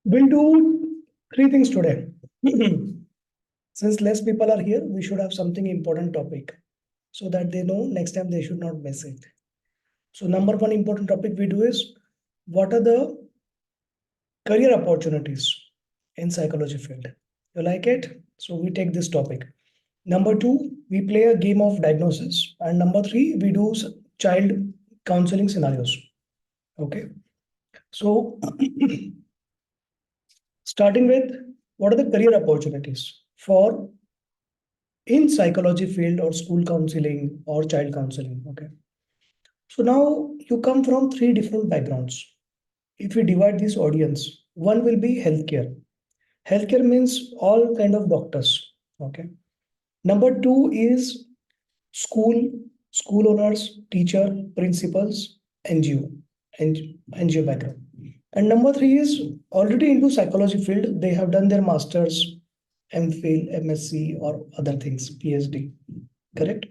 We'll do three things today. Since less people are here, we should have something important topic so that they know next time they should not miss it. So number one important topic we do is what are the career opportunities in psychology field? You like it? So we take this topic. Number two, we play a game of diagnosis. And number three, we do child counseling scenarios. Okay. So starting with what are the career opportunities for in psychology field or school counseling or child counseling. Okay. So now you come from three different backgrounds. If we divide this audience, one will be healthcare. Healthcare means all kind of doctors. Okay. Number two is school, school owners, teacher, principals, NGO, and NGO background. And number three is already into psychology field. They have done their masters, MPhil, MSc, or other things, PhD. Correct?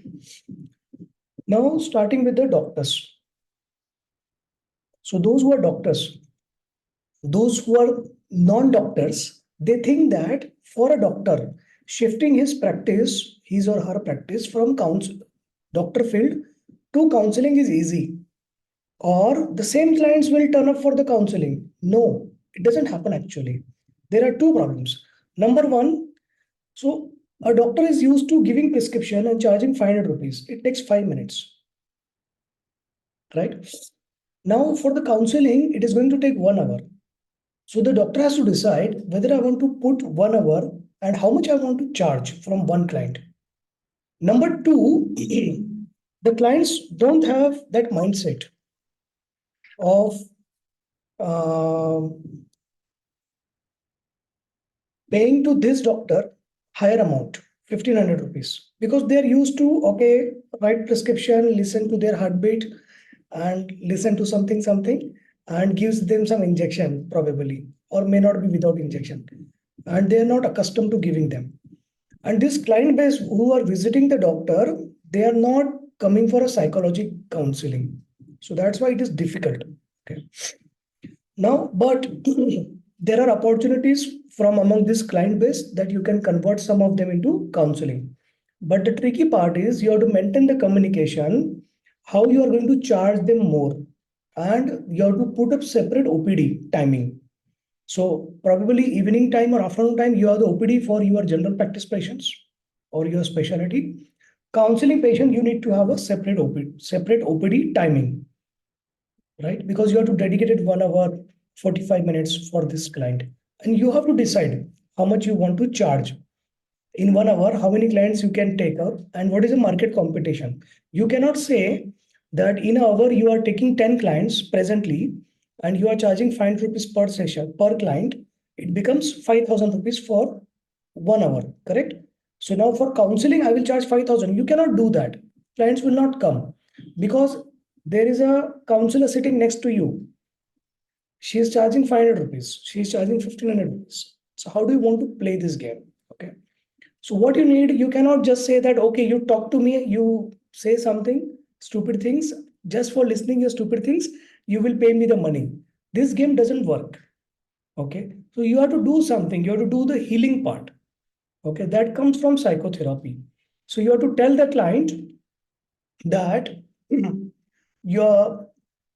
Now, starting with the doctors. So, those who are doctors, those who are non-doctors, they think that for a doctor, shifting his practice, his or her practice from doctor field to counseling is easy. Or the same clients will turn up for the counseling. No, it doesn't happen actually. There are two problems. Number one, so a doctor is used to giving prescription and charging 500 rupees. It takes 5 minutes, right? Now for the counseling, it is going to take 1 hour. So the doctor has to decide whether I want to put 1 hour and how much I want to charge from one client. Number two, the clients don't have that mindset of uh, paying to this doctor higher amount, 1500 rupees, because they are used to, okay, write prescription, listen to their heartbeat, and listen to something, and gives them some injection, probably, or may not be without injection. And they are not accustomed to giving them. And this client base who are visiting the doctor, they are not coming for a psychology counseling. So that's why it is difficult. Okay. Now, but there are opportunities from among this client base that you can convert some of them into counseling. But the tricky part is you have to maintain the communication, how you are going to charge them more, and you have to put up separate OPD timing. So probably evening time or afternoon time, you have the OPD for your general practice patients or your specialty. Counseling patient, you need to have a separate OPD timing, right? Because you have to dedicate it 1 hour, 45 minutes for this client. And you have to decide how much you want to charge. In 1 hour, how many clients you can take up and what is the market competition. You cannot say that in an hour you are taking 10 clients presently and you are charging 500 rupees per session per client. It becomes 5,000 rupees for 1 hour, correct? So now for counseling, I will charge 5,000. You cannot do that. Clients will not come because there is a counselor sitting next to you. She is charging 500 rupees. She is charging 1,500 rupees. So how do you want to play this game? Okay. So what you need, you cannot just say that, okay, you talk to me, you say something, stupid things, just for listening your stupid things, you will pay me the money. This game doesn't work. Okay. So you have to do something. You have to do the healing part. Okay. That comes from psychotherapy. So you have to tell the client that you're,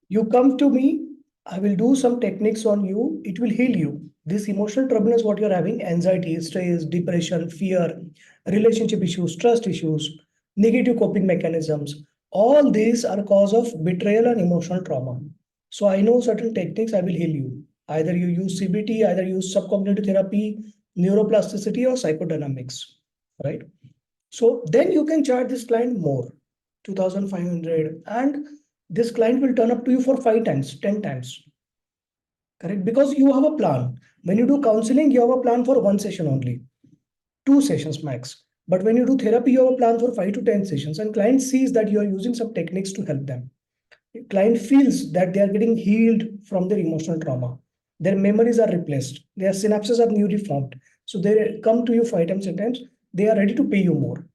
you come to me, I will do some techniques on you, it will heal you. This emotional turbulence, what you're having, anxiety, stress, depression, fear, relationship issues, trust issues, negative coping mechanisms, all these are cause of betrayal and emotional trauma. So I know certain techniques, I will heal you. Either you use CBT, either use subcognitive therapy, neuroplasticity, or psychodynamics, right? So then you can charge this client more, 2,500, and this client will turn up to you for 5 times, 10 times. Correct? Because you have a plan. When you do counseling, you have a plan for one session only, 2 sessions max. But when you do therapy, you have a plan for 5 to 10 sessions, and client sees that you are using some techniques to help them. Client feels that they are getting healed from their emotional trauma. Their memories are replaced. Their synapses are newly formed. So they come to you 5 times, 10 times. They are ready to pay you more.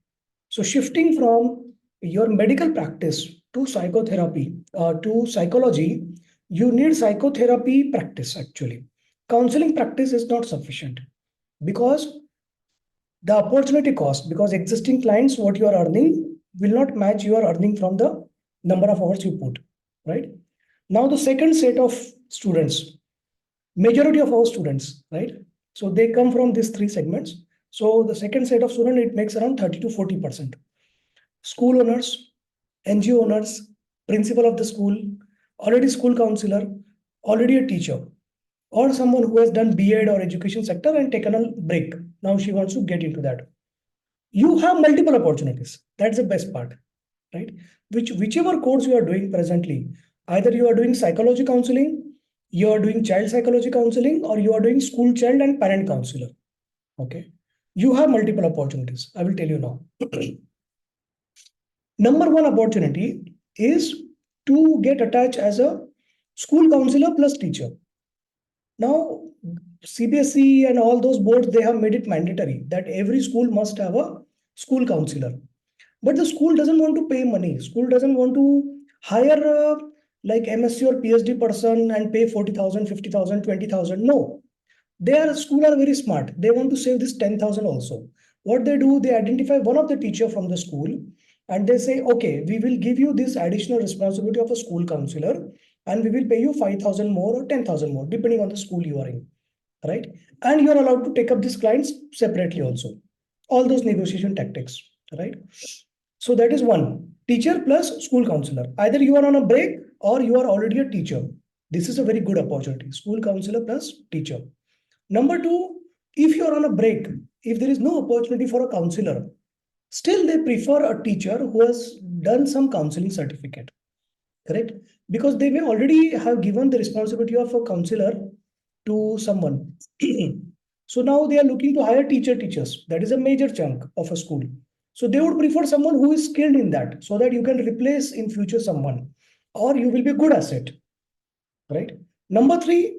So shifting from your medical practice to psychotherapy, to psychology, you need psychotherapy practice actually. counseling practice is not sufficient because the opportunity cost, because existing clients, what you are earning will not match your earning from the number of hours you put, right? Now the second set of students, majority of our students, right? So they come from these three segments. So the second set of student, it makes around 30 to 40%. School owners, NGO owners, principal of the school, already school counselor, already a teacher, or someone who has done B.Ed or education sector and taken a break. Now she wants to get into that. You have multiple opportunities. That's the best part, right? Whichever course you are doing presently, either you are doing psychology counseling, you are doing child psychology counseling, or you are doing school child and parent counselor. Okay. You have multiple opportunities. I will tell you now. Number one opportunity is to get attached as a school counselor plus teacher. Now, CBSE and all those boards, they have made it mandatory that every school must have a school counselor. But the school doesn't want to pay money. School doesn't want to hire like MSc or PhD person and pay 40,000, 50,000, 20,000. No, their school are very smart. They want to save this 10,000 also. What they do, they identify one of the teacher from the school and they say, okay, we will give you this additional responsibility of a school counselor and we will pay you 5,000 more or 10,000 more, depending on the school you are in, right? And you are allowed to take up these clients separately also. All those negotiation tactics, right? So that is one, teacher plus school counselor. Either you are on a break or you are already a teacher. This is a very good opportunity. School counselor plus teacher. Number two, if you are on a break, if there is no opportunity for a counselor, still they prefer a teacher who has done some counseling certificate, correct? Because they may already have given the responsibility of a counselor to someone. So now they are looking to hire teachers. That is a major chunk of a school. So they would prefer someone who is skilled in that so that you can replace in future someone or you will be a good asset, right? Number three,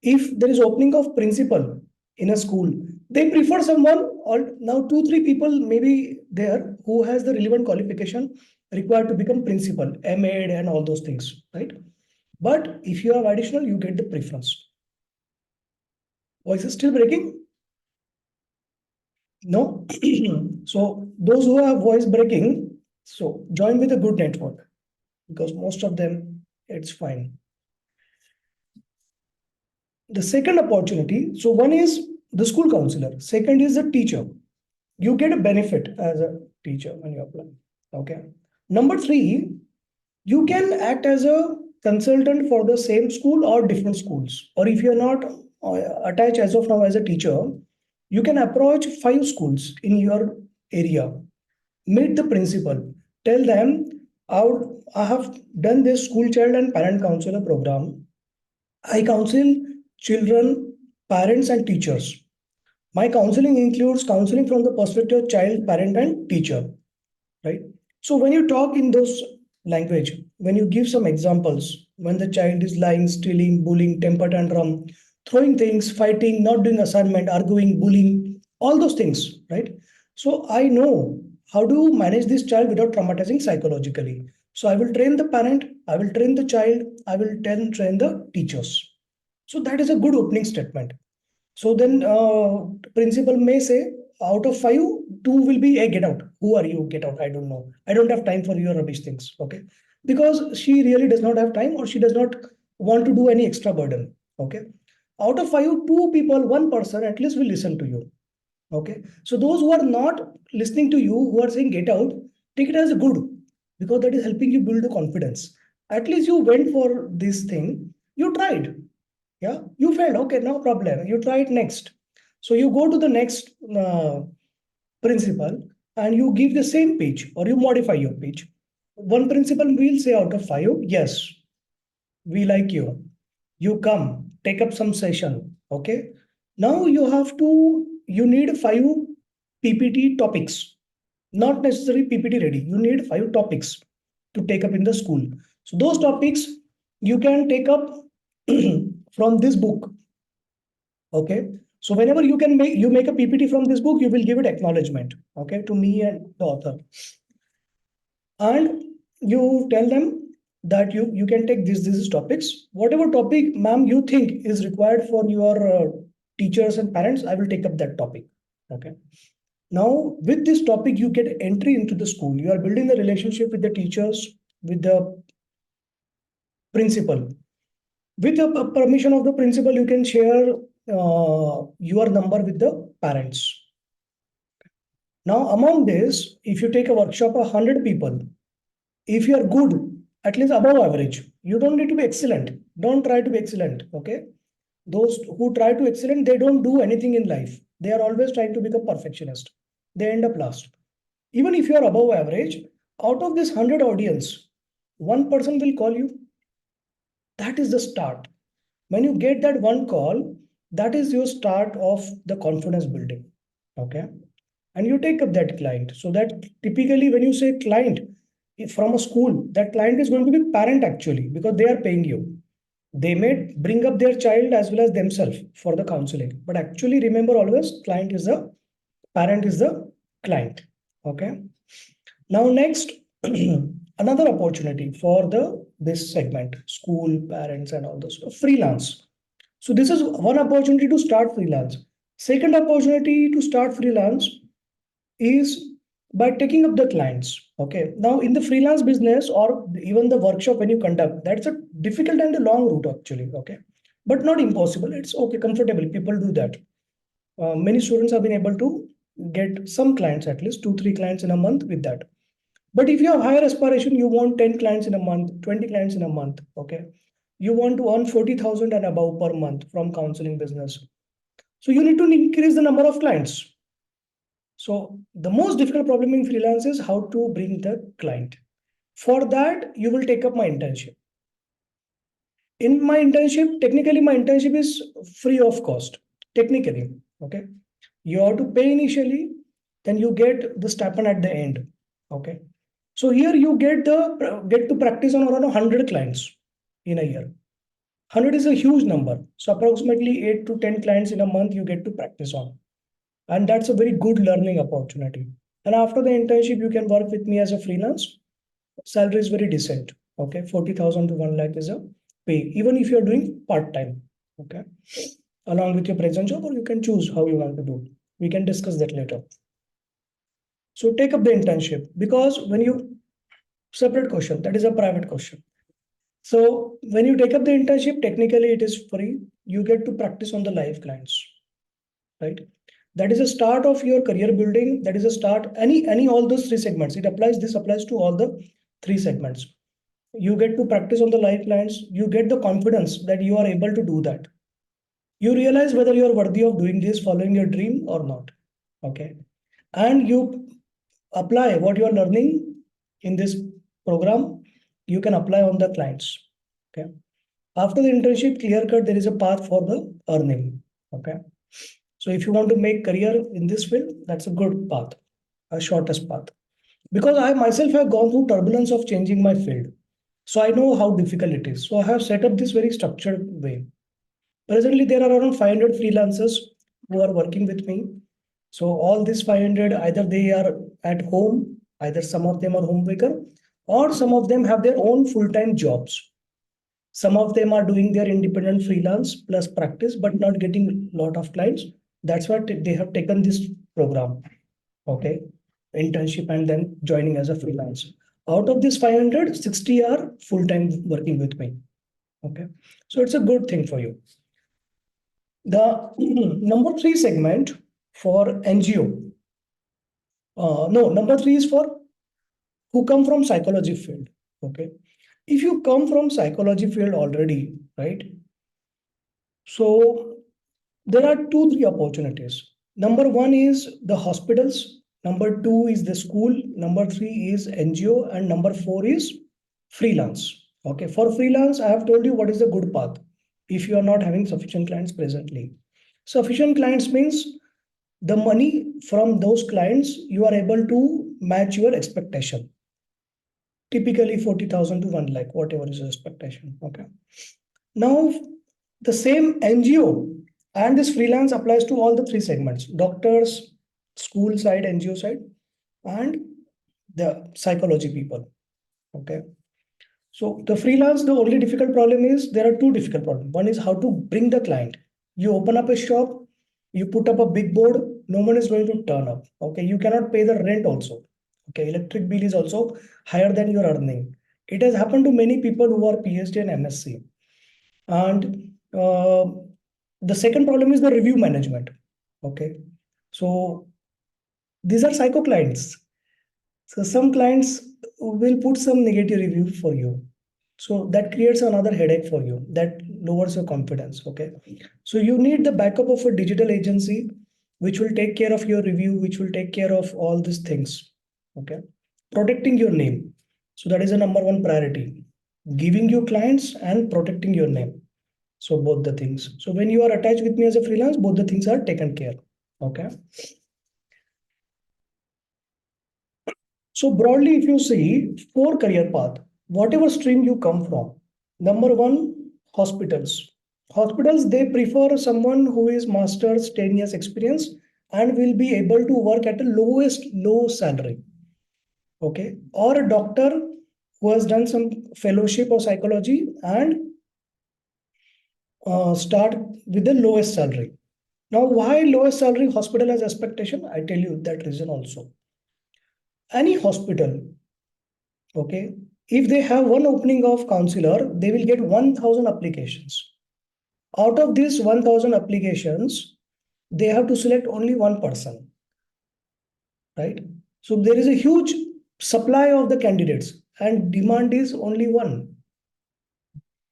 if there is opening of principal in a school, they prefer someone or now two, three people maybe there who has the relevant qualification required to become principal, MAd and all those things, right? But if you have additional, you get the preference. Voice is still breaking? No? So those who have voice breaking, so join with a good network because most of them, it's fine. The second opportunity, so one is the school counselor, second is the teacher. You get a benefit as a teacher when you apply. Okay. Number three, you can act as a consultant for the same school or different schools. Or if you're not attached as of now as a teacher, you can approach 5 schools in your area, meet the principal, tell them, I have done this school child and parent counselor program. I counsel children, parents, and teachers. My counseling includes counseling from the perspective of child, parent, and teacher, right? So when you talk in those language, when you give some examples, when the child is lying, stealing, bullying, temper tantrum, throwing things, fighting, not doing assignment, arguing, bullying, all those things, right? So I know how to manage this child without traumatizing psychologically. So I will train the parent, I will train the child, I will train the teachers. So that is a good opening statement. So then principal may say, out of 5, 2 will be, hey, get out. Who are you? Get out. I don't know. I don't have time for your rubbish things. Okay. Because she really does not have time or she does not want to do any extra burden. Okay. Out of 5, 2 people, 1 person at least will listen to you. Okay. So those who are not listening to you, who are saying get out, take it as a good because that is helping you build the confidence. At least you went for this thing. You tried. Yeah, you failed. Okay, no problem. You try it next. So you go to the next principal and you give the same page or you modify your page. One principal will say out of 5, yes, we like you. You come, take up some session. Okay. Now you need 5 PPT topics, not necessarily PPT ready. You need 5 topics to take up in the school. So those topics you can take up from this book. Okay. So whenever you make a PPT from this book, you will give it acknowledgement, okay, to me and the author. And you tell them that you can take these topics. Whatever topic, ma'am, you think is required for your teachers and parents, I will take up that topic. Okay. Now, with this topic, you get entry into the school. You are building the relationship with the teachers, with the principal. With the permission of the principal, you can share your number with the parents. Now, among this, if you take a workshop of 100 people, if you are good, at least above average, you don't need to be excellent. Don't try to be excellent. Okay. Those who try to excellent, they don't do anything in life. They are always trying to become perfectionist. They end up last. Even if you are above average, out of this 100 audience, one person will call you. That is the start. When you get that one call, that is your start of the confidence building. Okay. And you take up that client. So that typically when you say client from a school, that client is going to be parent actually, because they are paying you. They may bring up their child as well as themselves for the counseling. But actually remember always client is the parent is the client. Okay. Now next, another opportunity for the this segment, school, parents, and all those freelance. So this is one opportunity to start freelance. Second opportunity to start freelance is by taking up the clients. Okay. Now in the freelance business or even the workshop when you conduct, that's a difficult and a long route actually. Okay. But not impossible. It's okay, comfortable. People do that. Many students have been able to get some clients, at least 2, 3 clients in a month with that. But if you have higher aspiration, you want 10 clients in a month, 20 clients in a month, okay? You want to earn 40,000 and above per month from counseling business. So you need to increase the number of clients. So the most difficult problem in freelance is how to bring the client. For that, you will take up my internship. In my internship, technically my internship is free of cost, technically, okay? You have to pay initially, then you get the stipend at the end, okay? So here you get to practice on around 100 clients in a year. 100 is a huge number. So approximately 8 to 10 clients in a month you get to practice on. And that's a very good learning opportunity. And after the internship, you can work with me as a freelance. Salary is very decent. Okay. 40,000 to 1 lakh is a pay, even if you're doing part-time. Okay. Along with your present job, or you can choose how you want to do. We can discuss that later. So take up the internship, because when you separate question, that is a private question. So when you take up the internship, technically it is free. You get to practice on the live clients, right? That is a start of your career building. That is a start. Any all those three segments. It applies. This applies to all the three segments. You get to practice on the live clients. You get the confidence that you are able to do that. You realize whether you are worthy of doing this, following your dream or not. Okay, and you apply what you are learning in this program. You can apply on the clients. Okay. After the internship, clear cut, there is a path for the earning. Okay. So if you want to make career in this field, that's a good path, a shortest path. Because I myself have gone through turbulence of changing my field. So I know how difficult it is. So I have set up this very structured way. Presently, there are around 500 freelancers who are working with me. So all these 500, either they are at home, either some of them are homemaker, or some of them have their own full-time jobs. Some of them are doing their independent freelance plus practice, but not getting a lot of clients. That's why they have taken this program, okay, internship, and then joining as a freelance. Out of this 500, 60 are full-time working with me, okay. So it's a good thing for you. The number 3 segment for NGO. No, number 3 is for who come from psychology field. Okay. If you come from psychology field already, right? So there are 2, 3 opportunities. Number 1 is the hospitals. Number 2 is the school. Number 3 is NGO. And number 4 is freelance. Okay. For freelance, I have told you what is the good path. If you are not having sufficient clients presently. Sufficient clients means the money from those clients, you are able to match your expectation. Typically 40,000 to 1 lakh, whatever is your expectation. Okay. Now, the same NGO and this freelance applies to all the 3 segments: doctors, school side, NGO side, and the psychology people. Okay. So the freelance, the only difficult problem is there are two difficult problems. One is how to bring the client. You open up a shop, you put up a big board, no one is going to turn up. Okay, you cannot pay the rent also. Okay, electric bill is also higher than your earning. It has happened to many people who are PhD and MSc. And the second problem is the review management. Okay, so these are psycho clients. So some clients will put some negative review for you. So that creates another headache for you. That lowers your confidence. Okay. So you need the backup of a digital agency which will take care of your review, which will take care of all these things. Okay. Protecting your name. So that is a number one priority. Giving you clients and protecting your name. So both the things. So when you are attached with me as a freelance, both the things are taken care. Okay. So broadly, if you see four career path, whatever stream you come from, number one, hospitals. Hospitals, they prefer someone who is master's 10 years experience and will be able to work at the lowest low salary. Okay. Or a doctor who has done some fellowship or psychology and start with the lowest salary. Now, why lowest salary hospital has expectation? I tell you that reason also. Any hospital, okay, if they have one opening of counselor, they will get 1000 applications. Out of these 1000 applications, they have to select only one person, right? So there is a huge supply of the candidates and demand is only one.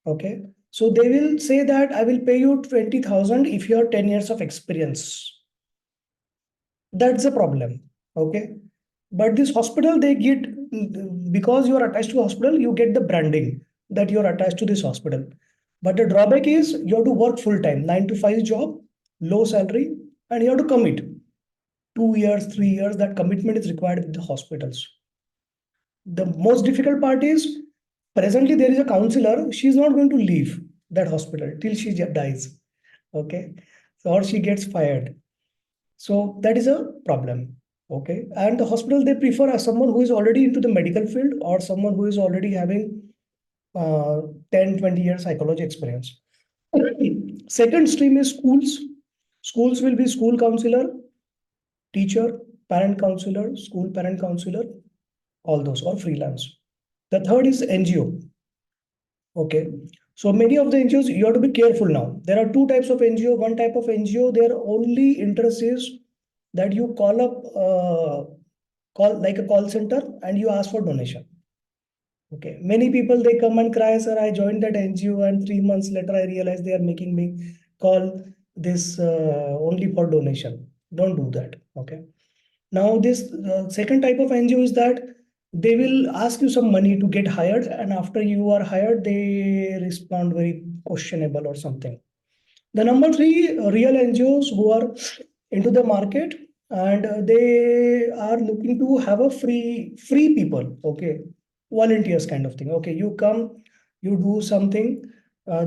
Okay. So they will say that I will pay you 20,000 if you have 10 years of experience. That's the problem. Okay. But this hospital, they get, because you are attached to hospital, you get the branding that you are attached to this hospital. But the drawback is you have to work full time, 9 to 5 job, low salary, and you have to commit 2 years, 3 years. That commitment is required with the hospitals. The most difficult part is presently there is a counselor. She is not going to leave that hospital till she dies. Okay. So, or she gets fired. So that is a problem. Okay. And the hospital, they prefer someone who is already into the medical field or someone who is already having 10, 20 years psychology experience. Second stream is schools. Schools will be school counselor, teacher, parent counselor, school parent counselor, all those, or freelance. The third is NGO. Okay. So many of the NGOs, you have to be careful now. There are two types of NGO. One type of NGO, their only interest is that you call up, call like a call center and you ask for donation. Okay. Many people, they come and cry, sir, I joined that NGO and 3 months later I realized they are making me call this only for donation. Don't do that. Okay. Now, this second type of NGO is that they will ask you some money to get hired, and after you are hired, they respond very questionable or something. The number three, real NGOs who are into the market and they are looking to have a free people, okay, volunteers kind of thing. Okay, you come, you do something.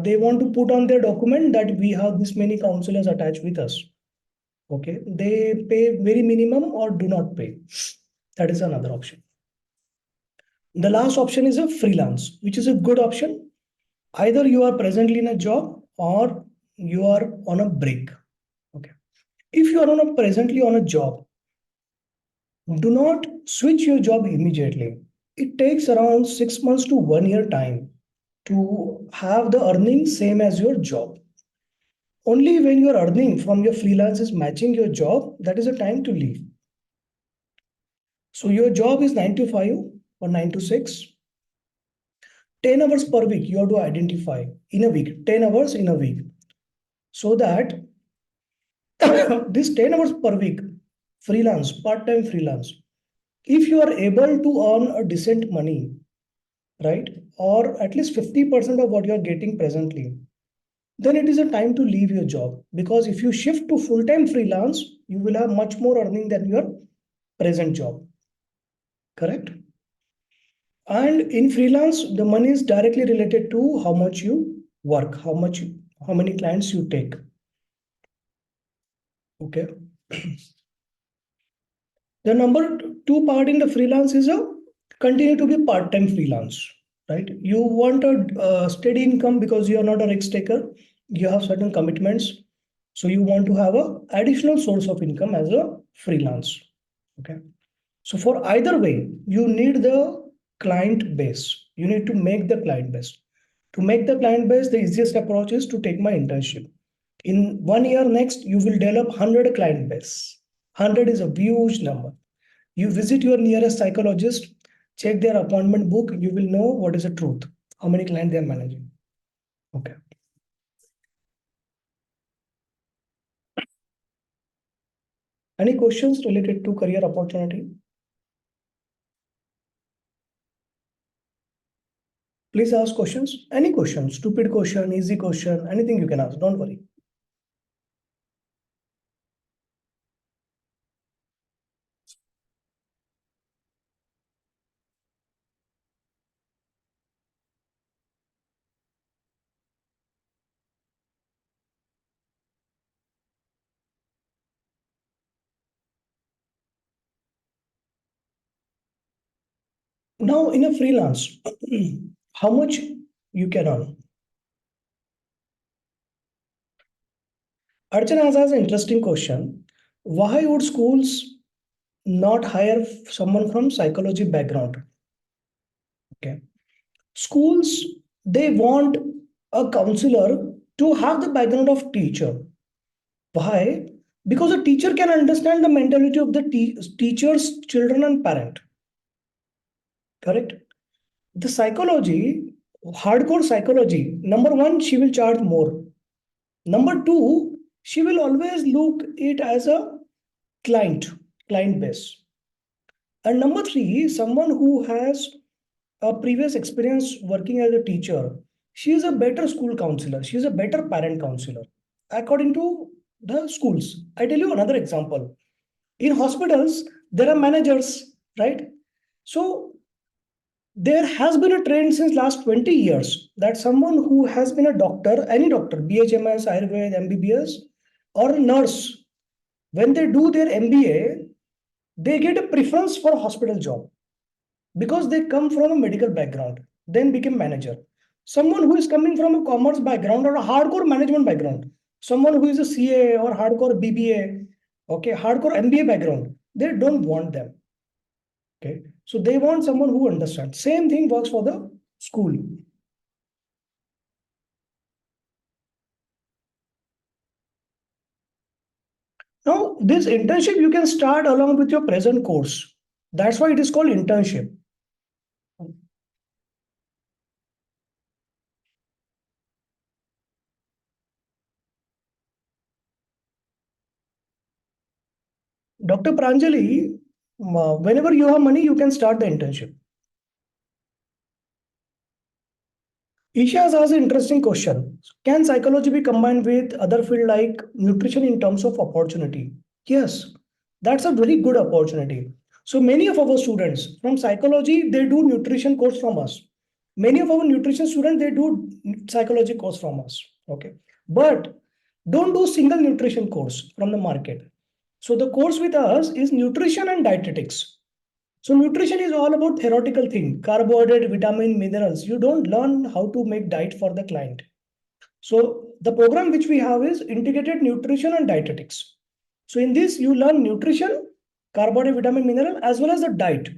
They want to put on their document that we have this many counselors attached with us. Okay, they pay very minimum or do not pay. That is another option. The last option is a freelance, which is a good option. Either you are presently in a job or you are on a break. Okay. If you are presently on a job, do not switch your job immediately. It takes around 6 months to 1 year time to have the earnings same as your job. Only when your earning from your freelance is matching your job, that is a time to leave. So your job is 9 to 5 or 9 to 6. 10 hours per week, you have to identify in a week, 10 hours in a week. So that this 10 hours per week, freelance, part-time freelance, if you are able to earn a decent money, right, or at least 50% of what you are getting presently, then it is a time to leave your job. Because if you shift to full-time freelance, you will have much more earning than your present job. Correct? And in freelance, the money is directly related to how much you work, how many clients you take. Okay. The number two part in the freelance is a continue to be part-time freelance. right? You want a steady income because you are not a risk taker. You have certain commitments. So you want to have a additional source of income as a freelance. Okay. So for either way, you need the client base. You need to make the client base. To make the client base, the easiest approach is to take my internship. In 1 year next, you will develop 100 client base. 100 is a huge number. You visit your nearest psychologist, check their appointment book, you will know what is the truth, how many clients they are managing. Okay. Any questions related to career opportunity? Please ask questions. Any question, stupid question, easy question, anything you can ask. Don't worry. Now, in a freelance, how much you can earn? Archana has asked an interesting question. Why would schools not hire someone from psychology background? Okay. Schools, they want a counselor to have the background of teacher. Why? Because a teacher can understand the mentality of the teachers, children, and parent. Correct? The psychology, hardcore psychology, number one, she will charge more. Number two, she will always look it as a client, client base. And number three, someone who has a previous experience working as a teacher, she is a better school counselor. She is a better parent counselor, according to the schools. I tell you another example. In hospitals, there are managers, right? So there has been a trend since last 20 years that someone who has been a doctor, any doctor, BHMS, Ayurved, MBBS, or a nurse, when they do their MBA, they get a preference for a hospital job because they come from a medical background, then become manager. Someone who is coming from a commerce background or a hardcore management background, someone who is a CA or hardcore BBA, okay, hardcore MBA background, they don't want them. Okay, so they want someone who understands. Same thing works for the school. Now, this internship you can start along with your present course. That's why it is called internship. Dr. Pranjali, whenever you have money, you can start the internship. Isha has asked an interesting question. Can psychology be combined with other field like nutrition in terms of opportunity? Yes, that's a very good opportunity. So many of our students from psychology, they do nutrition course from us. Many of our nutrition students, they do psychology course from us. Okay. But don't do single nutrition course from the market. So the course with us is nutrition and dietetics. So nutrition is all about theoretical thing, carbohydrate, vitamin, minerals. You don't learn how to make diet for the client. So the program which we have is integrated nutrition and dietetics. So in this you learn nutrition, carbohydrate, vitamin, mineral as well as the diet.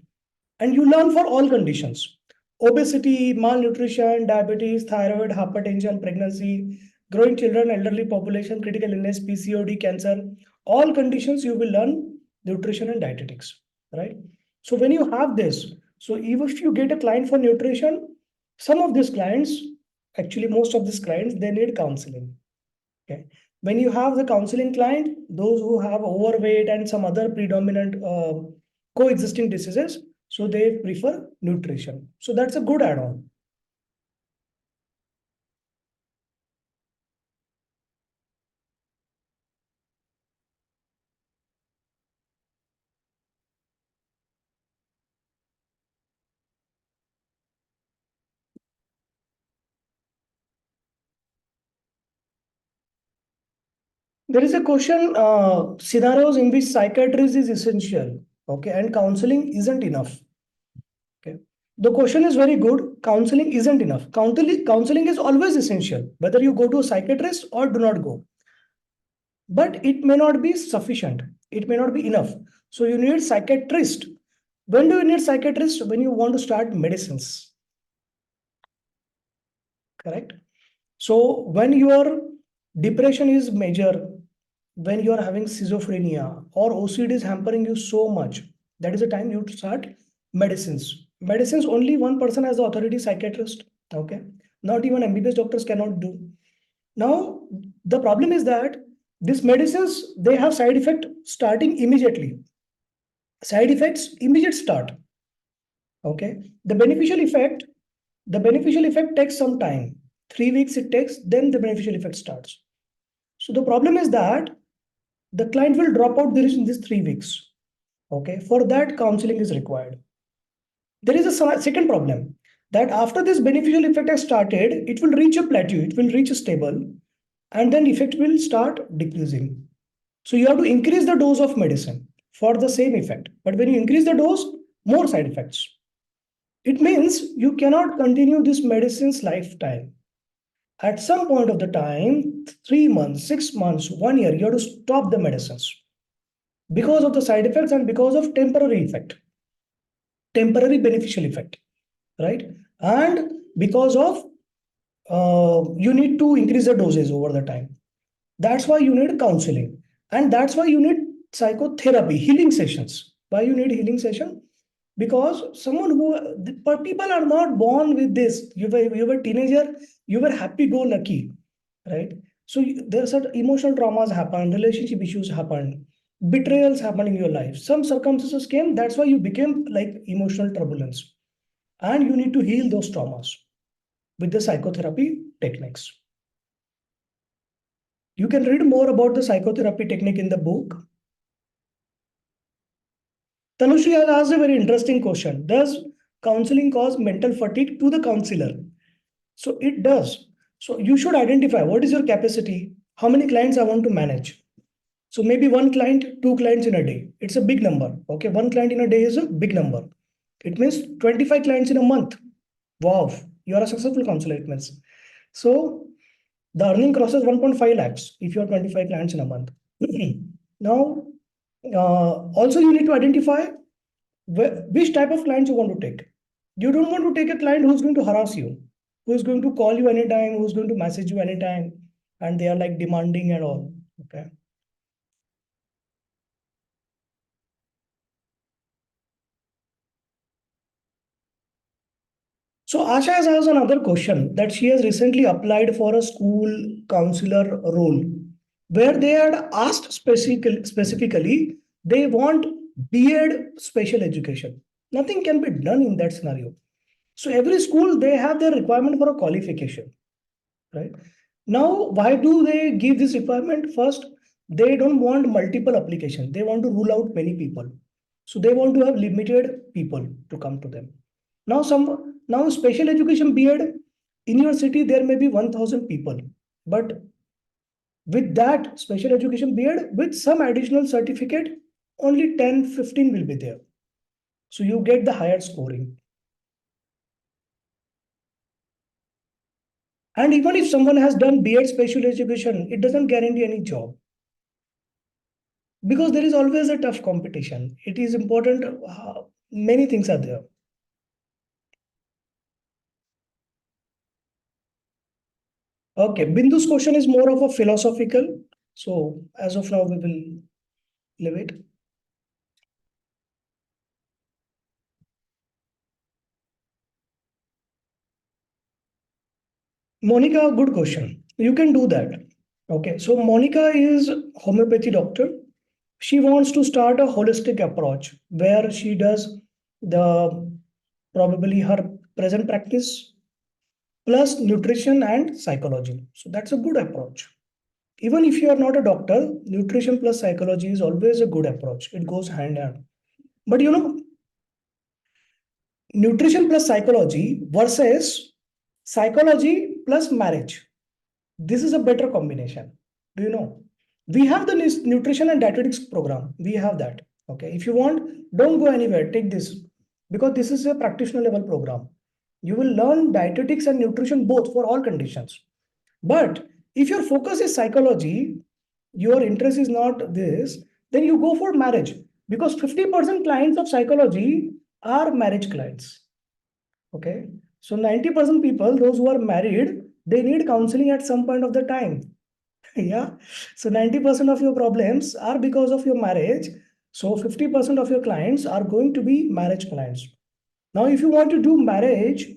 And you learn for all conditions. Obesity, malnutrition, diabetes, thyroid, hypertension, pregnancy, growing children, elderly population, critical illness, PCOD, cancer, all conditions you will learn nutrition and dietetics, right? So when you have this, so even if you get a client for nutrition, some of these clients, actually most of these clients, they need counseling. Okay. When you have the counseling client, those who have overweight and some other predominant coexisting diseases, so they prefer nutrition. So that's a good add-on. There is a question, scenarios in which psychiatry is essential, okay, and counseling isn't enough. Okay. The question is very good. Counseling isn't enough. Counseling is always essential, whether you go to a psychiatrist or do not go. But it may not be sufficient. It may not be enough. So you need psychiatrist. When do you need psychiatrist? When you want to start medicines, correct? So when your depression is major, when you are having schizophrenia or OCD is hampering you so much, that is the time you have to start medicines. Medicines only one person has the authority, psychiatrist. Okay, not even MBBS doctors cannot do. Now the problem is that these medicines, they have side effect starting immediately. Side effects immediate start. Okay, the beneficial effect takes some time. 3 weeks it takes, then the beneficial effect starts. So the problem is that the client will drop out there in these 3 weeks. Okay, for that counseling is required. There is a second problem, that after this beneficial effect has started, it will reach a plateau, it will reach a stable, and then effect will start decreasing. So you have to increase the dose of medicine for the same effect. But when you increase the dose, more side effects. It means you cannot continue this medicine's lifetime. At some point of the time, 3 months, 6 months, 1 year, you have to stop the medicines because of the side effects and because of temporary effect, temporary beneficial effect, right? And because of you need to increase the doses over the time. That's why you need counseling, and that's why you need psychotherapy, healing sessions. Why you need healing session? Because someone who people are not born with this. You were a teenager, you were happy go lucky, right? So there are certain emotional traumas happen, relationship issues happen, betrayals happen in your life. Some circumstances came. That's why you became like emotional turbulence, and you need to heal those traumas with the psychotherapy techniques. You can read more about the psychotherapy technique in the book. Tanushri has asked a very interesting question. Does counseling cause mental fatigue to the counselor? So it does. So you should identify what is your capacity, how many clients I want to manage. So maybe one client, two clients in a day. It's a big number. Okay, one client in a day is a big number. It means 25 clients in a month. Wow, you are a successful counselor, it means. So the earning crosses 1.5 lakhs if you have 25 clients in a month. Now, also you need to identify which type of clients you want to take. You don't want to take a client who's going to harass you, who's going to call you anytime, who's going to message you anytime, and they are like demanding and all. Okay. So Asha has asked another question, that she has recently applied for a school counselor role, where they had asked specifically they want B.Ed special education. Nothing can be done in that scenario. So every school, they have their requirement for a qualification, right? Now, why do they give this requirement? First, they don't want multiple applications. They want to rule out many people. So they want to have limited people to come to them. Now special education B.Ed in your city, there may be 1,000 people, but with that special education B.Ed with some additional certificate, only 10, 15 will be there. So you get the higher scoring. And even if someone has done B.Ed special education, it doesn't guarantee any job, because there is always a tough competition. It is important. Many things are there. Okay, Bindu's question is more of a philosophical. So as of now, we will leave it. Monica, good question. You can do that. Okay, so Monica is homeopathy doctor. She wants to start a holistic approach where she does the probably her present practice plus nutrition and psychology. So that's a good approach. Even if you are not a doctor, nutrition plus psychology is always a good approach. It goes hand in hand. But nutrition plus psychology versus psychology plus marriage. This is a better combination. Do you know? We have the nutrition and dietetics program. We have that. Okay. If you want, don't go anywhere. Take this. because this is a practitioner level program. You will learn dietetics and nutrition both for all conditions. But if your focus is psychology, your interest is not this, then you go for marriage, because 50% clients of psychology are marriage clients. Okay. So 90% people, those who are married, they need counseling at some point of the time. Yeah. So 90% of your problems are because of your marriage. So 50% of your clients are going to be marriage clients. Now, if you want to do marriage,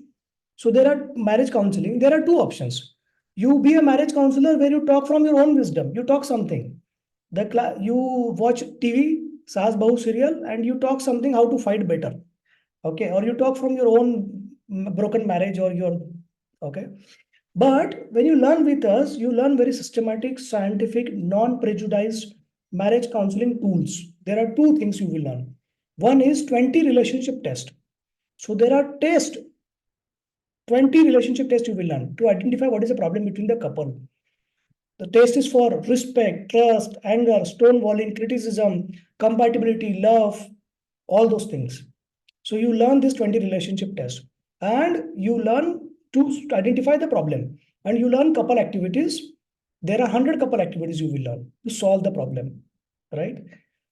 so there are marriage counseling, there are two options. You be a marriage counselor where you talk from your own wisdom, you talk something. You watch TV, Saas Bahu serial, and you talk something how to fight better. Okay. Or you talk from your own broken marriage or your, okay. But when you learn with us, you learn very systematic, scientific, non-prejudiced marriage counseling tools. There are two things you will learn. One is 20 relationship test. So there are 20 relationship tests you will learn to identify what is the problem between the couple. The test is for respect, trust, anger, stonewalling, criticism, compatibility, love, all those things. So you learn this 20 relationship test and you learn to identify the problem, and you learn couple activities. There are 100 couple activities you will learn to solve the problem, right?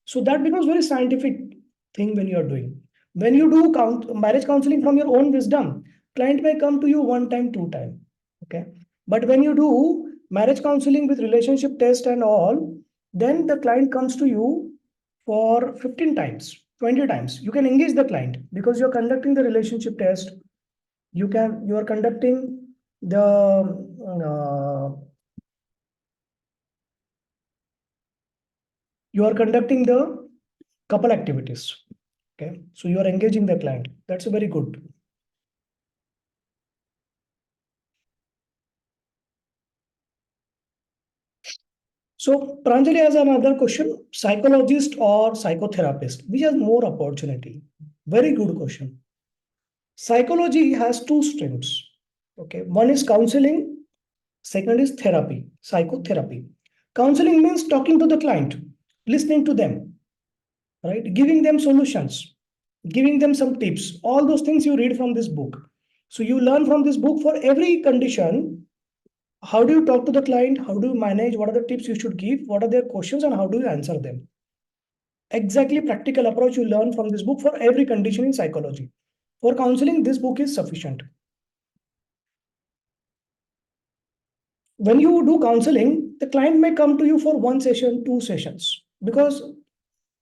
So that becomes very scientific thing when you are doing. When you do marriage counseling from your own wisdom, client may come to you one time, two time, okay? But when you do marriage counseling with relationship test and all, then the client comes to you for 15 times, 20 times. You can engage the client because you're conducting the relationship test. You are conducting the you are conducting the couple activities. Okay. So you are engaging the client. That's a very good. So Pranjali has another question: psychologist or psychotherapist? Which has more opportunity? Very good question. Psychology has two streams. Okay. One is counseling, second is therapy, psychotherapy. Counseling means talking to the client, listening to them, right? Giving them solutions, giving them some tips. All those things you read from this book. So you learn from this book for every condition. How do you talk to the client? How do you manage? What are the tips you should give? What are their questions and how do you answer them? Exactly practical approach you learn from this book for every condition in psychology. For counseling, this book is sufficient. When you do counseling, the client may come to you for one session, two sessions, because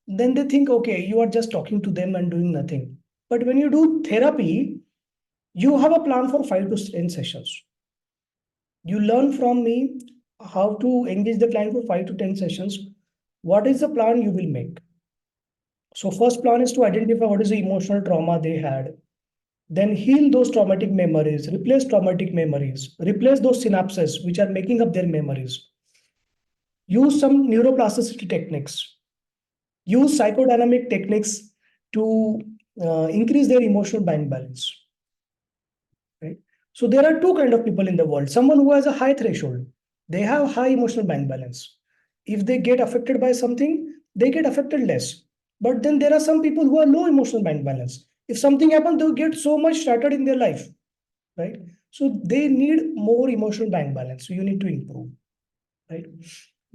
then they think, okay, you are just talking to them and doing nothing. But when you do therapy, you have a plan for 5 to 10 sessions. You learn from me how to engage the client for 5 to 10 sessions. What is the plan you will make? So first plan is to identify what is the emotional trauma they had. Then heal those traumatic memories, replace those synapses which are making up their memories. Use some neuroplasticity techniques. Use psychodynamic techniques to increase their emotional bank balance. Right? So there are two kind of people in the world. Someone who has a high threshold, they have high emotional bank balance. If they get affected by something, they get affected less. But then there are some people who are low emotional bank balance. If something happens, they get so much shattered in their life, right? So they need more emotional bank balance. So you need to improve, right?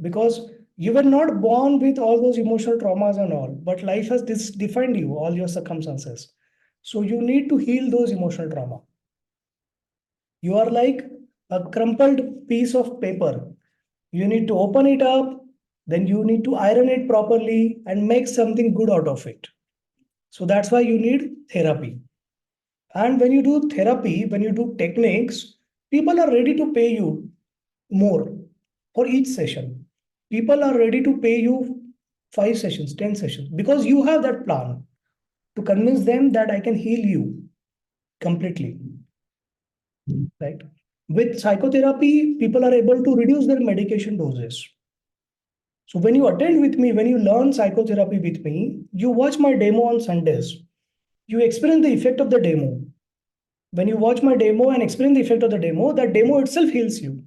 Because you were not born with all those emotional traumas and all, but life has defined you, all your circumstances. So you need to heal those emotional trauma. You are like a crumpled piece of paper. You need to open it up, then you need to iron it properly and make something good out of it. So that's why you need therapy. And when you do therapy, when you do techniques, people are ready to pay you more for each session. People are ready to pay you 5 sessions, 10 sessions, because you have that plan to convince them that I can heal you completely, right? With psychotherapy, people are able to reduce their medication doses. So when you attend with me, when you learn psychotherapy with me, you watch my demo on Sundays. You experience the effect of the demo. When you watch my demo and experience the effect of the demo, that demo itself heals you.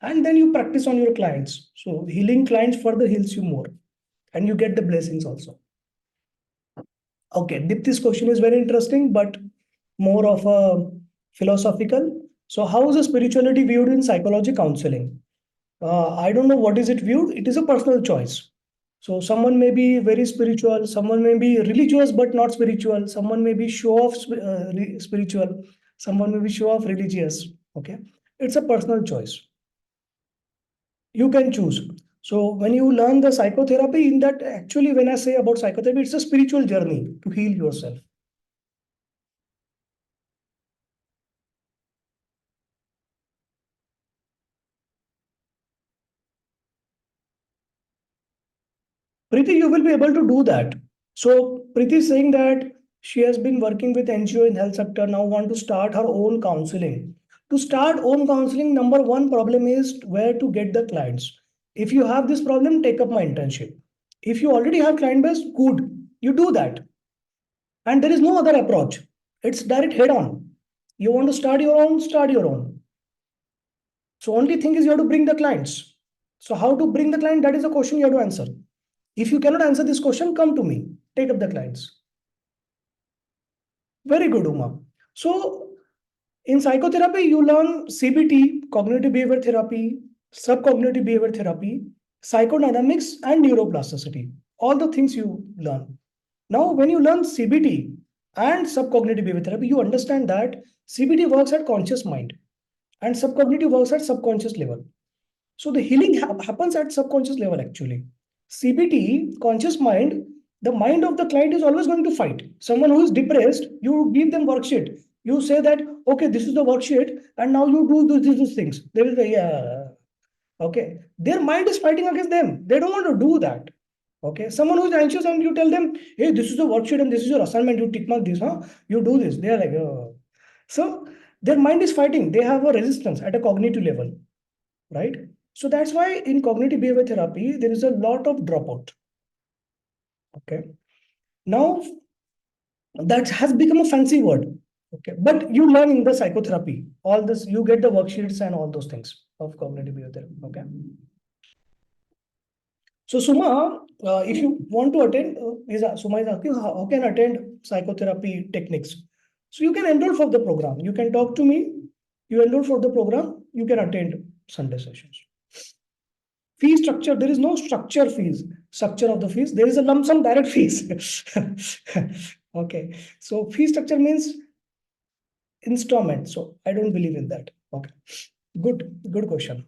And then you practice on your clients. So healing clients further heals you more. And you get the blessings also. Okay, Dipti's question is very interesting, but more of a philosophical. So, how is the spirituality viewed in psychology counseling? I don't know what is it viewed. It is a personal choice. So, someone may be very spiritual, someone may be religious but not spiritual, someone may be show off spiritual, someone may be show off religious. Okay, it's a personal choice. You can choose. So, when you learn the psychotherapy, in that actually, when I say about psychotherapy, it's a spiritual journey to heal yourself. Preeti, you will be able to do that. So Preeti is saying that she has been working with NGO in health sector, now want to start her own counseling. To start own counseling, number one problem is where to get the clients. If you have this problem, take up my internship. If you already have client base, good. You do that. And there is no other approach. It's direct head on. You want to start your own, start your own. So only thing is you have to bring the clients. So how to bring the client? That is a question you have to answer. If you cannot answer this question, come to me. Take up the clients. Very good, Uma. So in psychotherapy, you learn CBT, cognitive behavior therapy, subcognitive behavior therapy, psychodynamics, and neuroplasticity. All the things you learn. Now, when you learn CBT and subcognitive behavior therapy, you understand that CBT works at conscious mind and subcognitive works at subconscious level. So the healing happens at subconscious level actually. CBT, conscious mind, the mind of the client is always going to fight. Someone who is depressed, you give them worksheet. You say that, okay, this is the worksheet, and now you do these things. They will say, yeah, okay. Their mind is fighting against them. They don't want to do that. Okay. Someone who is anxious and you tell them, hey, this is the worksheet and this is your assignment. You tick mark this, huh? You do this. They are like, oh. So their mind is fighting. They have a resistance at a cognitive level, right? So that's why in cognitive behavior therapy, there is a lot of dropout. Okay. Now that has become a fancy word. Okay. But you learn in the psychotherapy, all this, you get the worksheets and all those things of cognitive behavior therapy. Okay. So Suma, if you want to attend, Suma is asking how can attend psychotherapy techniques. So you can enroll for the program. You can talk to me. You enroll for the program. You can attend Sunday sessions. Fee structure, there is no structure of the fees. There is a lump sum direct fees. Okay. So fee structure means installment. So I don't believe in that. Okay. Good question.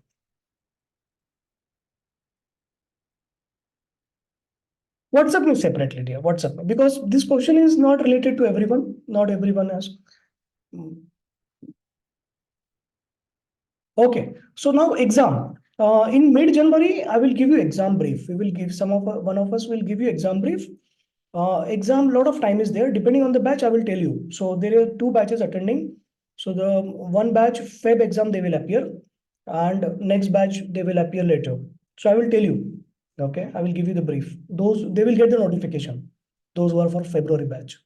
WhatsApp me separately, dear. WhatsApp. Because this question is not related to everyone. Not everyone has. Mm. Okay. So now exam. In mid-January, I will give you exam brief. We will give one of us will give you exam brief. Exam, lot of time is there. Depending on the batch, I will tell you. So there are two batches attending. So the one batch Feb exam they will appear, and next batch they will appear later. So I will tell you. Okay, I will give you the brief. Those they will get the notification. Those who are for February batch.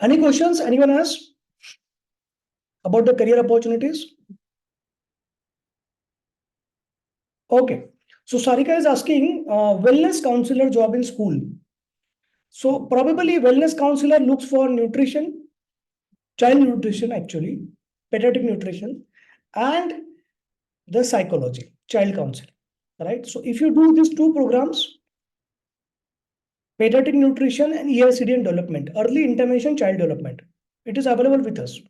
Any questions? Anyone has about the career opportunities? Okay. So Sarika is asking wellness counselor job in school. So probably wellness counselor looks for nutrition, child nutrition actually, pediatric nutrition, and the psychology, child counseling. Right. So if you do these two programs, pediatric nutrition and ERCD and development, early intervention child development, it is available with us.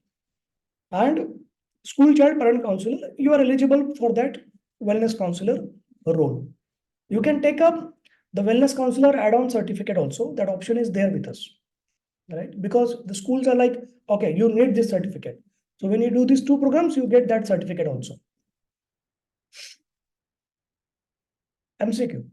And school child parent counselor, you are eligible for that wellness counselor role. You can take up the wellness counselor add-on certificate also. That option is there with us, right? Because the schools are like, okay, you need this certificate. So when you do these two programs, you get that certificate also. MCQ.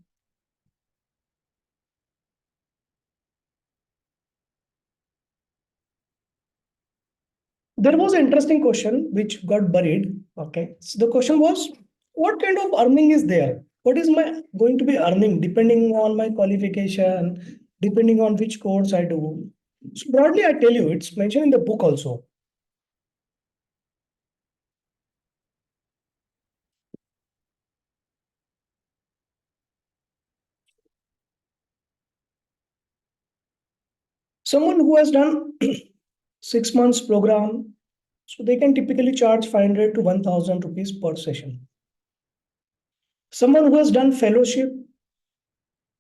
There was an interesting question which got buried. Okay. So the question was, what kind of earning is there? What is my going to be earning depending on my qualification, depending on which course I do? So broadly, I tell you, it's mentioned in the book also. Someone who has done 6 months program, so they can typically charge 500 to 1000 rupees per session. Someone who has done fellowship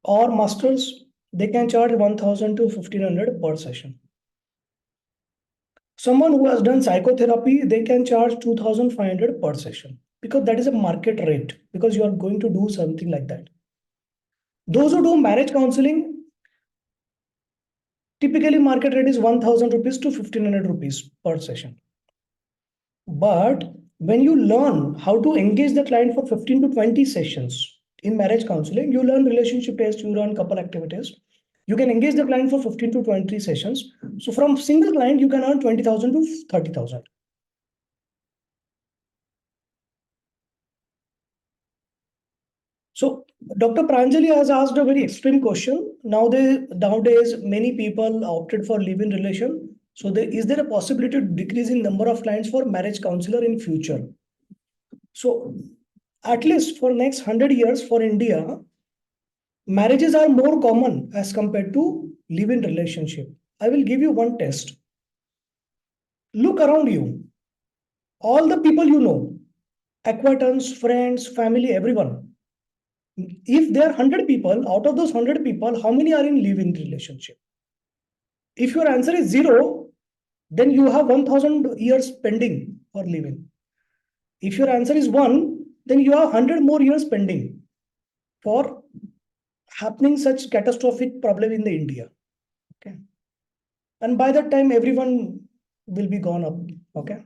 or masters, they can charge 1000 to 1500 per session. Someone who has done psychotherapy, they can charge 2500 per session, because that is a market rate, because you are going to do something like that. Those who do marriage counseling, typically market rate is 1000 rupees to 1500 rupees per session. But when you learn how to engage the client for 15 to 20 sessions in marriage counseling, you learn relationship test, you learn couple activities. You can engage the client for 15 to 20 sessions. So from single client, you can earn 20,000 to 30,000. So Dr. Pranjali has asked a very extreme question. Nowadays, many people opted for live-in relation. So is there a possibility to decrease in number of clients for marriage counselor in future? So at least for next 100 years for India, marriages are more common as compared to live-in relationship. I will give you one test. Look around you. All the people you know, acquaintance, friends, family, everyone. If there are 100 people, out of those 100 people, how many are in live-in relationship? If your answer is 0, then you have 1000 years pending for living. If your answer is 1, then you have 100 more years pending for happening such catastrophic problem in the India. Okay. And by that time, everyone will be gone up. Okay.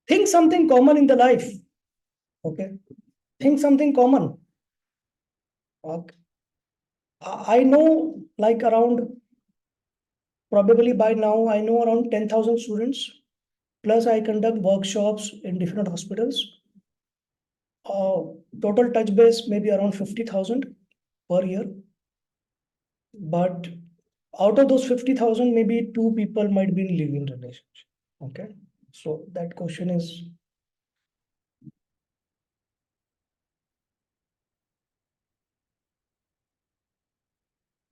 Think something common in the life. Okay. Think something common. Okay. I know like around, probably by now, I know around 10,000 students. Plus, I conduct workshops in different hospitals. Total touch base maybe around 50,000 per year. But out of those 50,000, maybe 2 people might be in living relationship. Okay. So that question is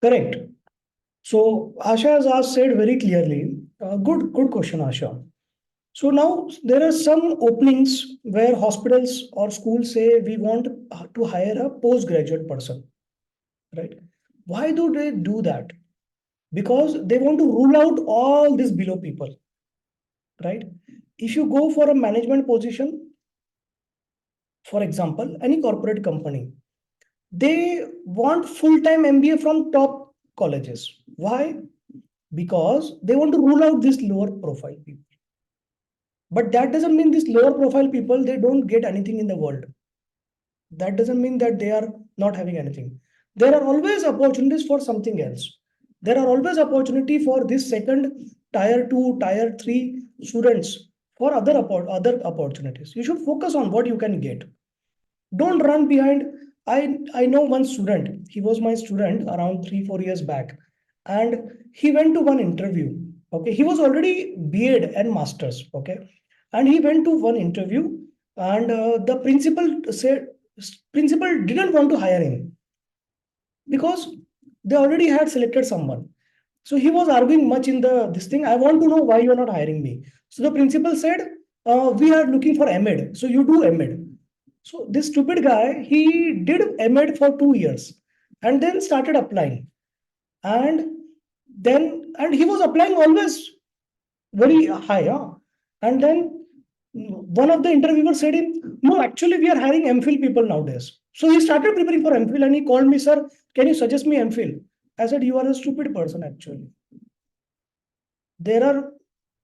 correct. So Asha has asked, said very clearly, good question, Asha. So now there are some openings where hospitals or schools say we want to hire a postgraduate person, right? Why do they do that? Because they want to rule out all these below people, right? If you go for a management position, for example, any corporate company, they want full-time MBA from top colleges. Why? Because they want to rule out these lower profile people. But that doesn't mean these lower profile people, they don't get anything in the world. That doesn't mean that they are not having anything. There are always opportunities for something else. There are always opportunity for this second tier 2, tier 3 students for other opportunities. You should focus on what you can get. Don't run behind. I know one student. He was my student around 3 4 years back, and he went to one interview. Okay, he was already B.Ed and masters. Okay, and he went to one interview, and the principal didn't want to hire him because they already had selected someone. So he was arguing much in the this thing. I want to know why you are not hiring me. So the principal said, "We are looking for MEd. So you do MEd." So this stupid guy, he did MEd for 2 years and then started applying. And and he was applying always very high. Huh? And then one of the interviewers said him, no, actually we are hiring MPhil people nowadays. So he started preparing for MPhil and he called me, sir, can you suggest me MPhil? I said, you are a stupid person actually. There are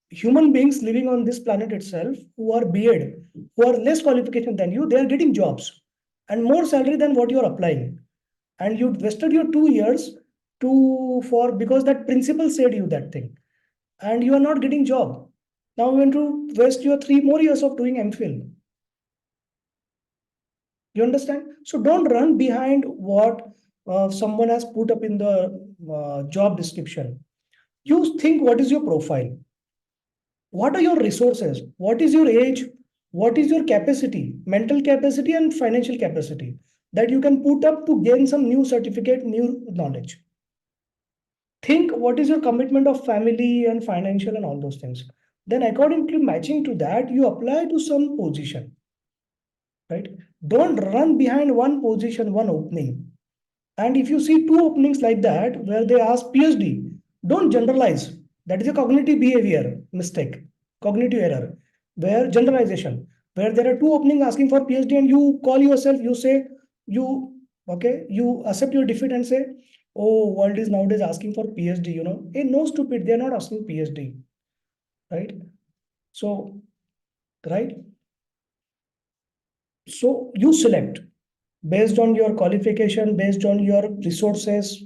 human beings living on this planet itself who are B.Ed, who are less qualification than you, they are getting jobs and more salary than what you are applying. And you wasted your 2 years because that principal said you that thing, and you are not getting job. Now you want to waste your 3 more years of doing MPhil. You understand? So don't run behind what someone has put up in the job description. You think what is your profile? What are your resources? What is your age? What is your capacity, mental capacity and financial capacity? that you can put up to gain some new certificate, new knowledge. Think what is your commitment of family and financial and all those things. Then accordingly matching to that, you apply to some position, right? Don't run behind one position, one opening. And if you see two openings like that, where they ask PhD, don't generalize. That is a cognitive behavior mistake, cognitive error, where generalization, where there are two openings asking for PhD and you call yourself, you say, okay, you accept your defeat and say, oh, world is nowadays asking for PhD, Hey, no, stupid, they're not asking PhD, right? So, right? So you select based on your qualification, based on your resources,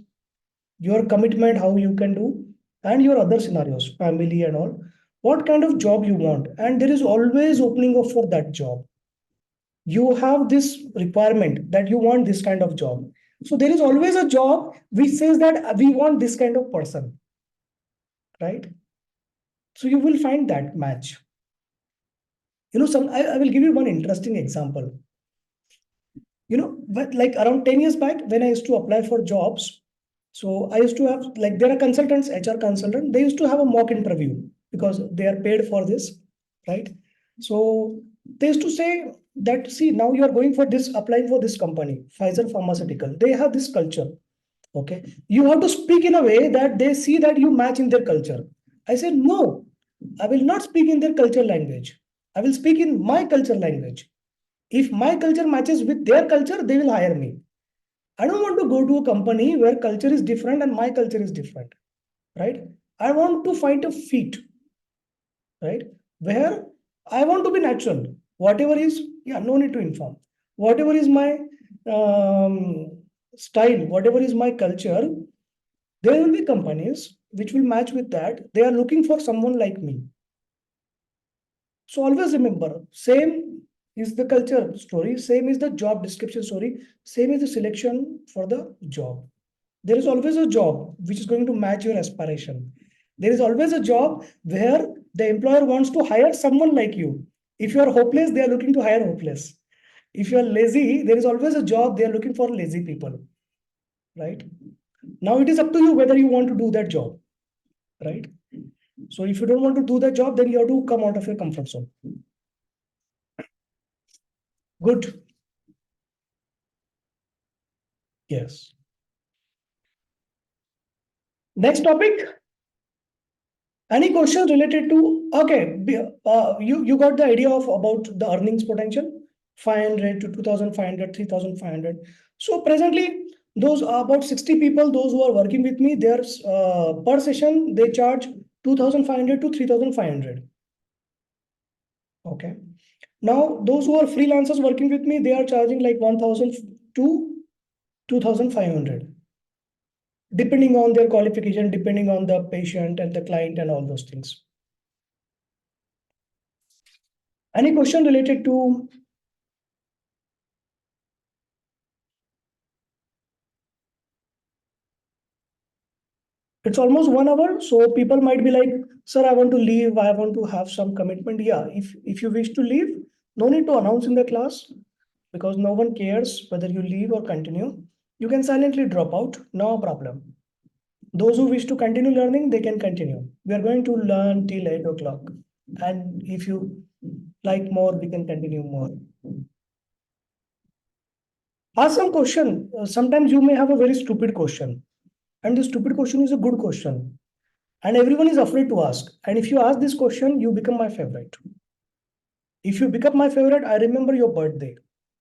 your commitment, how you can do, and your other scenarios, family and all, what kind of job you want. And there is always opening up for that job. You have this requirement that you want this kind of job. So there is always a job which says that we want this kind of person, right? So you will find that match. I will give you one interesting example. But like around 10 years back, when I used to apply for jobs, so I used to have, like, there are consultants, HR consultant, they used to have a mock interview because they are paid for this, right? So they used to say that, see, now you are going for this, applying for this company, Pfizer Pharmaceutical. They have this culture. Okay. You have to speak in a way that they see that you match in their culture. I said, no, I will not speak in their culture language. I will speak in my culture language. If my culture matches with their culture, they will hire me. I don't want to go to a company where culture is different and my culture is different, right? I want to find a fit, right? Where I want to be natural. Whatever is, yeah, no need to inform. Whatever is my style, whatever is my culture, there will be companies which will match with that. They are looking for someone like me. So always remember, same is the culture story, same is the job description story, same is the selection for the job. There is always a job which is going to match your aspiration. There is always a job where the employer wants to hire someone like you. If you are hopeless, they are looking to hire hopeless. If you are lazy, there is always a job they are looking for lazy people, right? Now it is up to you whether you want to do that job, right? So if you don't want to do that job, then you have to come out of your comfort zone. Good. Yes. Next topic. Any question related to, okay, you got the idea of about the earnings potential, 500 to 2,500, 3,500. So presently, those are about 60 people, those who are working with me, their per session, they charge 2,500 to 3,500. Okay. Now, those who are freelancers working with me, they are charging like 1,000 to 2,500, depending on their qualification, depending on the patient and the client and all those things. Any question related to? It's almost 1 hour, so people might be like, "Sir, I want to leave. I want to have some commitment." Yeah, if you wish to leave, no need to announce in the class because no one cares whether you leave or continue. You can silently drop out, no problem. Those who wish to continue learning, they can continue. We are going to learn till 8 o'clock, and if you like more, we can continue more. Ask some question. Sometimes you may have a very stupid question, and the stupid question is a good question. And everyone is afraid to ask. And if you ask this question, you become my favorite. If you become my favorite, I remember your birthday.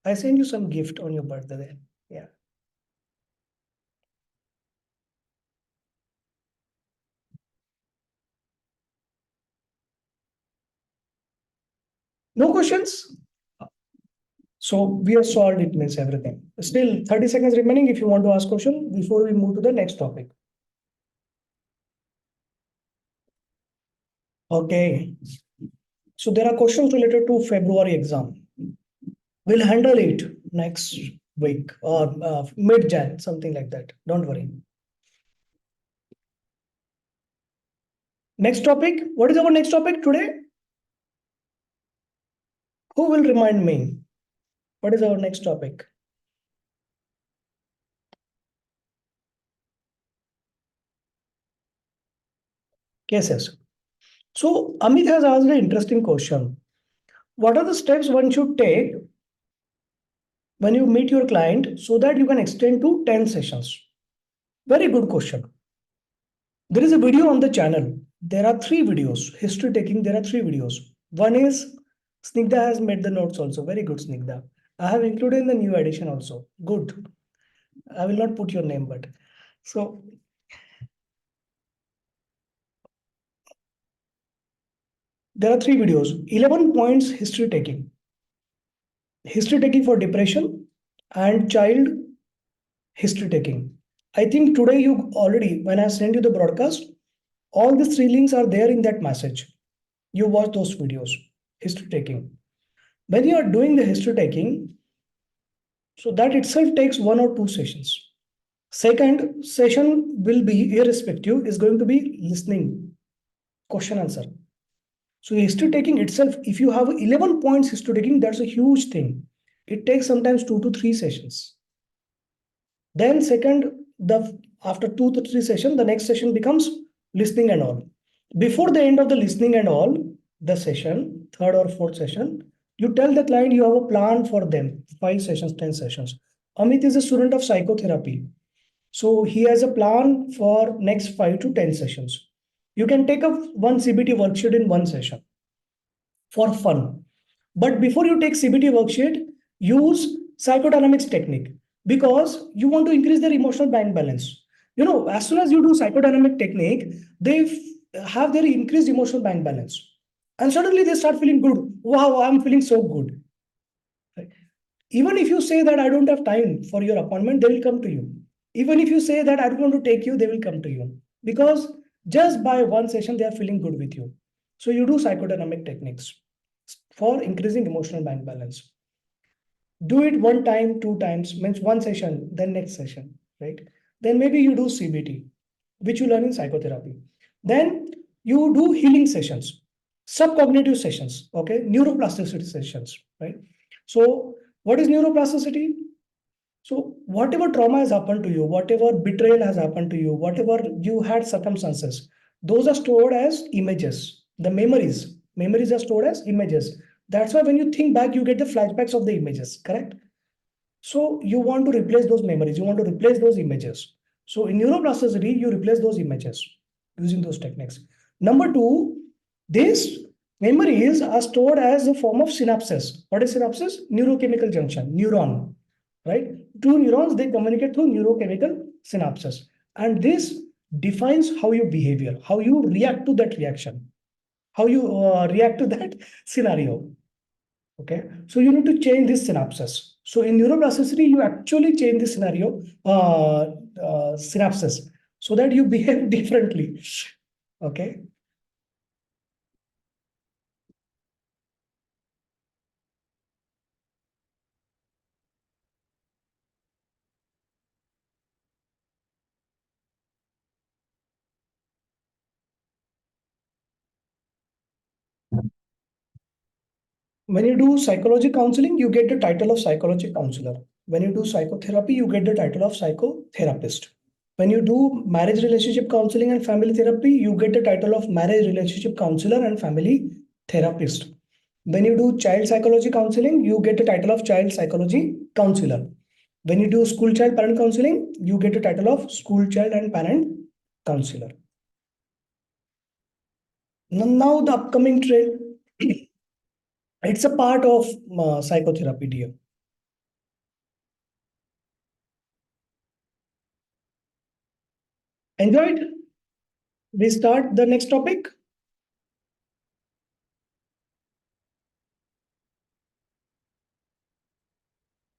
I send you some gift on your birthday. Yeah. No questions? So we have solved it means everything. Still 30 seconds remaining if you want to ask question before we move to the next topic. Okay. So there are questions related to February exam. We'll handle it next week or mid-Jan, something like that. Don't worry. Next topic. What is our next topic today? Who will remind me? What is our next topic? cases. So Amit has asked an interesting question. What are the steps one should take when you meet your client so that you can extend to 10 sessions? Very good question. There is a video on the channel. There are three videos. History taking, there are three videos. One is Snigdha has made the notes also. Very good, Snigdha. I have included in the new edition also. Good. I will not put your name, but so there are three videos. 11 points history taking for depression, and child history taking. I think today you already, when I send you the broadcast, all the three links are there in that message. You watch those videos. History taking. When you are doing the history taking, so that itself takes 1 or 2 sessions. Second session will be irrespective, is going to be listening, question answer. So history taking itself, if you have 11 points history taking, that's a huge thing. It takes sometimes 2 to 3 sessions. Then second, the after 2 to 3 sessions, the next session becomes listening and all. Before the end of the listening and all, the session, third or fourth session, you tell the client you have a plan for them, 5 sessions, 10 sessions. Amit is a student of psychotherapy. So he has a plan for next 5 to 10 sessions. You can take up one CBT worksheet in one session for fun. But before you take CBT worksheet, use psychodynamics technique because you want to increase their emotional bank balance. You know, as soon as you do psychodynamic technique, they have their increased emotional bank balance. And suddenly they start feeling good. Wow, I'm feeling so good. Right? Even if you say that I don't have time for your appointment, they will come to you. Even if you say that I don't want to take you, they will come to you. Because just by one session, they are feeling good with you. So you do psychodynamic techniques for increasing emotional bank balance. Do it one time, 2 times, means one session, then next session, right? Then maybe you do CBT, which you learn in psychotherapy. Then you do healing sessions, subcognitive sessions, okay? Neuroplasticity sessions, right? So what is neuroplasticity? So whatever trauma has happened to you, whatever betrayal has happened to you, whatever you had circumstances, those are stored as images. The memories are stored as images. That's why when you think back, you get the flashbacks of the images, correct? So you want to replace those memories, you want to replace those images. So in neuroplasticity, you replace those images using those techniques. Number two, these memories are stored as a form of synapses. What is synapses? Neurochemical junction, neuron, right? Two neurons, they communicate through neurochemical synapses. And this defines how you behavior, how you react to that reaction, how you react to that scenario. Okay, so you need to change this synapses. So in neuroplasticity, you actually change the scenario synapses so that you behave differently. Okay, when you do psychology counseling, you get the title of psychology counselor. When you do psychotherapy, you get the title of psychotherapist. When you do marriage relationship counseling and family therapy, you get the title of marriage relationship counselor and family therapist. When you do child psychology counseling, you get the title of child psychology counselor. When you do school child parent counseling, you get the title of school child and parent counselor. Now the upcoming trend, it's a part of psychotherapy, dear. Enjoyed? We start the next topic.